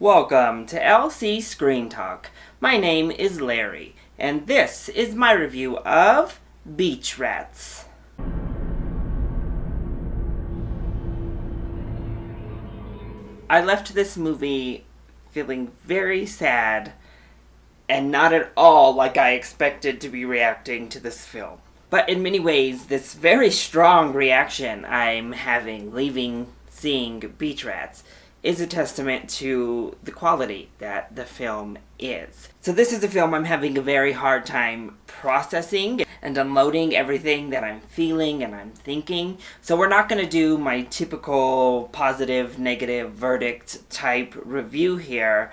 Welcome to LC Screen Talk. My name is Larry, and this is my review of Beach Rats. I left this movie feeling very sad and not at all like I expected to be reacting to this film. But in many ways, this very strong reaction I'm having seeing Beach Rats is a testament to the quality that the film is. So this is a film I'm having a very hard time processing and unloading everything that I'm feeling and I'm thinking. So we're not going to do my typical positive, negative verdict type review here.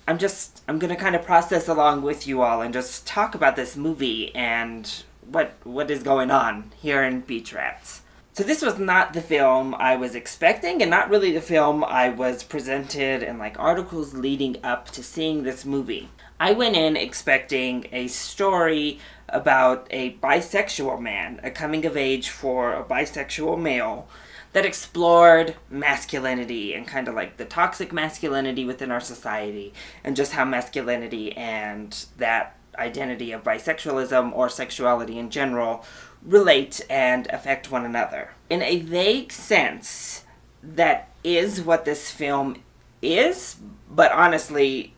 I'm going to kind of process along with you all and just talk about this movie and what is going on here in Beach Rats. So this was not the film I was expecting, and not really the film I was presented in articles leading up to seeing this movie. I went in expecting a story about a bisexual man, a coming of age for a bisexual male, that explored masculinity and kind of the toxic masculinity within our society, and just how masculinity and that identity of bisexualism or sexuality in general relate and affect one another. In a vague sense, that is what this film is, but honestly,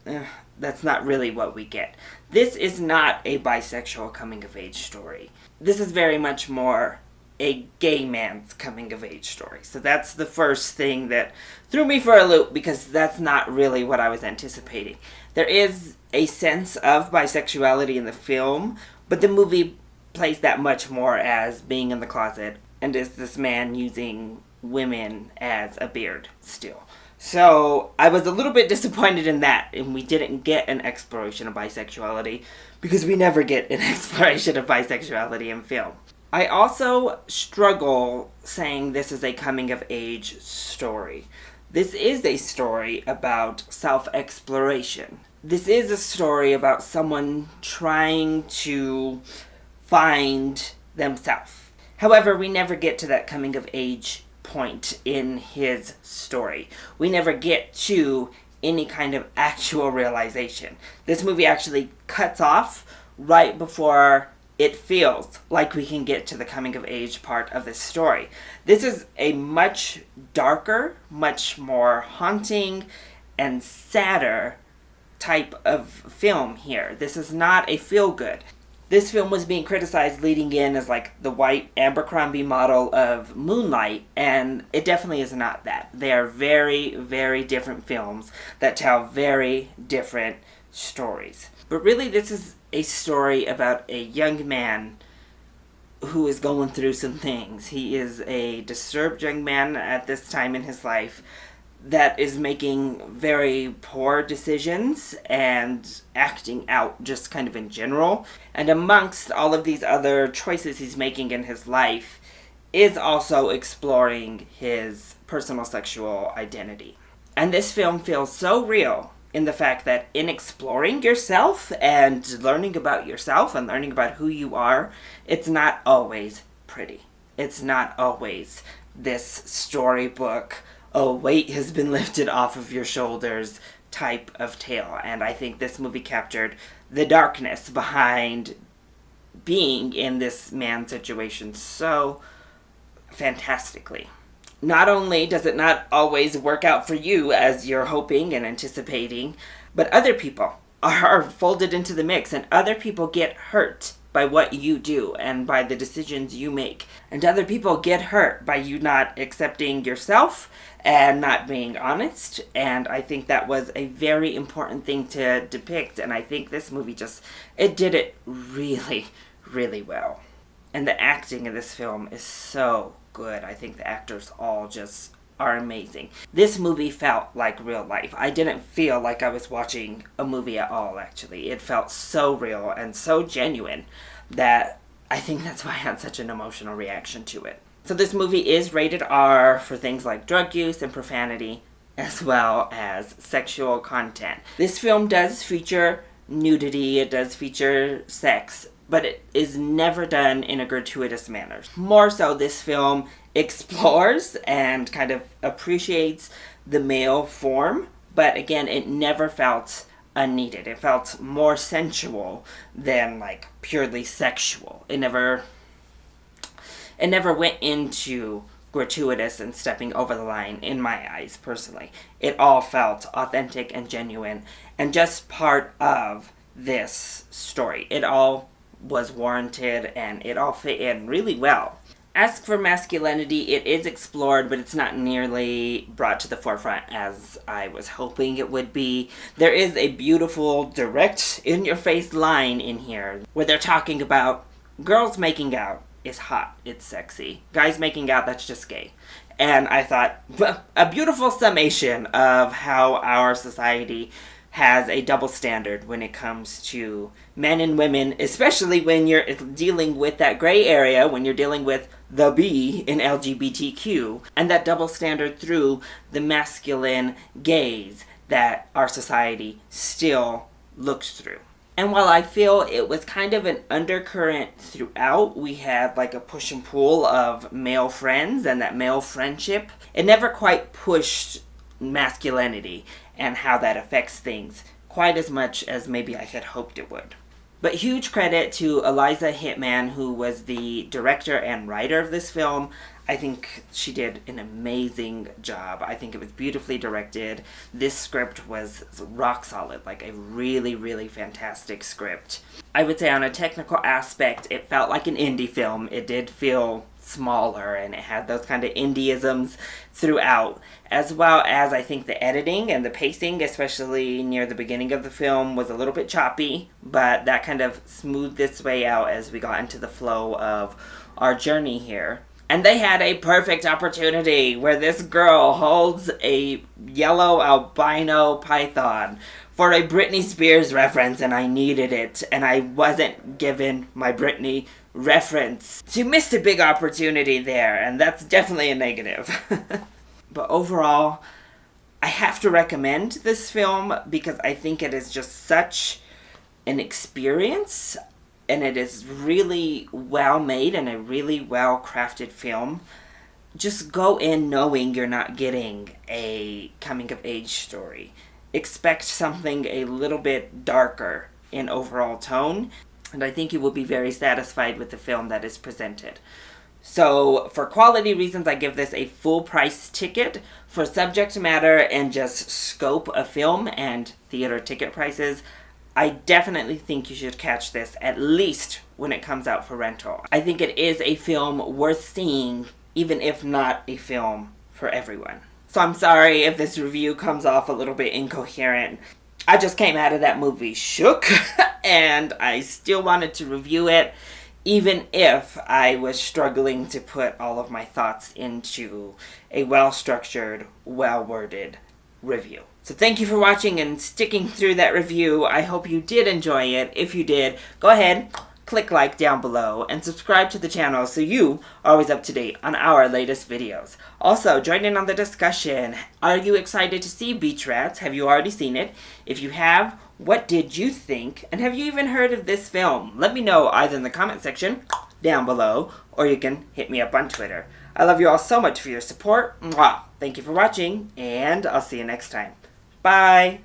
that's not really what we get. This is not a bisexual coming-of-age story. This is very much more a gay man's coming-of-age story. So that's the first thing that threw me for a loop, because that's not really what I was anticipating. There is a sense of bisexuality in the film, but the movie plays that much more as being in the closet and is this man using women as a beard still. So I was a little bit disappointed in that, and we didn't get an exploration of bisexuality, because we never get an exploration of bisexuality in film. I also struggle saying this is a coming-of-age story. This is a story about self-exploration. This is a story about someone trying to find themselves. However, we never get to that coming-of-age point in his story. We never get to any kind of actual realization. This movie actually cuts off right before it feels like we can get to the coming-of-age part of this story. This is a much darker, much more haunting, and sadder type of film here. This is not a feel-good. This film was being criticized leading in as the white Abercrombie model of Moonlight, and it definitely is not that. They are very, very different films that tell very different stories. But really, this is a story about a young man who is going through some things. He is a disturbed young man at this time in his life that is making very poor decisions and acting out just kind of in general. And amongst all of these other choices he's making in his life is also exploring his personal sexual identity. And this film feels so real in the fact that in exploring yourself and learning about yourself and learning about who you are, it's not always pretty. It's not always this storybook, a weight has been lifted off of your shoulders type of tale. And I think this movie captured the darkness behind being in this man's situation so fantastically. Not only does it not always work out for you as you're hoping and anticipating, but other people are folded into the mix, and other people get hurt by what you do and by the decisions you make. And other people get hurt by you not accepting yourself and not being honest. And I think that was a very important thing to depict, and I think this movie it did it really, really well. And the acting in this film is so good. I think the actors all just are amazing. This movie felt like real life. I didn't feel like I was watching a movie at all, actually. It felt so real and so genuine that I think that's why I had such an emotional reaction to it. So this movie is rated R for things like drug use and profanity, as well as sexual content. This film does feature nudity, it does feature sex, but it is never done in a gratuitous manner. More so, this film explores and kind of appreciates the male form but again, it never felt unneeded. It felt more sensual than like purely sexual. It never went into gratuitous and stepping over the line in my eyes personally. It all felt authentic and genuine and just part of this story. It all was warranted and it all fit in really well. As for masculinity, it is explored, but it's not nearly brought to the forefront as I was hoping it would be. There is a beautiful, direct, in-your-face line in here where they're talking about girls making out is hot, it's sexy. Guys making out, that's just gay. And I thought, a beautiful summation of how our society has a double standard when it comes to men and women, especially when you're dealing with that gray area, when you're dealing with the B in LGBTQ, and that double standard through the masculine gaze that our society still looks through. And while I feel it was kind of an undercurrent throughout, we had like a push and pull of male friends and that male friendship, it never quite pushed masculinity and how that affects things quite as much as maybe I had hoped it would. But huge credit to Eliza Hittman, who was the director and writer of this film. I think she did an amazing job. I think it was beautifully directed. This script was rock solid, like a really, really fantastic script. I would say on a technical aspect, it felt like an indie film. It did feel smaller and it had those kind of indie-isms throughout, as well as I think the editing and the pacing, especially near the beginning of the film, was a little bit choppy, but that kind of smoothed its way out as we got into the flow of our journey here. And they had a perfect opportunity where this girl holds a yellow albino python for a Britney Spears reference, and I needed it, and I wasn't given my Britney reference. She missed a big opportunity there, and that's definitely a negative. But overall, I have to recommend this film because I think it is just such an experience, and it is really well made and a really well crafted film. Just go in knowing you're not getting a coming of age story. Expect something a little bit darker in overall tone, and I think you will be very satisfied with the film that is presented. So for quality reasons, I give this a full price ticket. For subject matter and just scope of film and theater ticket prices, I definitely think you should catch this at least when it comes out for rental. I think it is a film worth seeing, even if not a film for everyone. So I'm sorry if this review comes off a little bit incoherent. I just came out of that movie shook, and I still wanted to review it, even if I was struggling to put all of my thoughts into a well-structured, well-worded review. So thank you for watching and sticking through that review. I hope you did enjoy it. If you did, go ahead, click like down below, and subscribe to the channel so you are always up to date on our latest videos. Also, join in on the discussion. Are you excited to see Beach Rats? Have you already seen it? If you have, what did you think? And have you even heard of this film? Let me know either in the comment section down below, or you can hit me up on Twitter. I love you all so much for your support. Mwah. Thank you for watching, and I'll see you next time. Bye!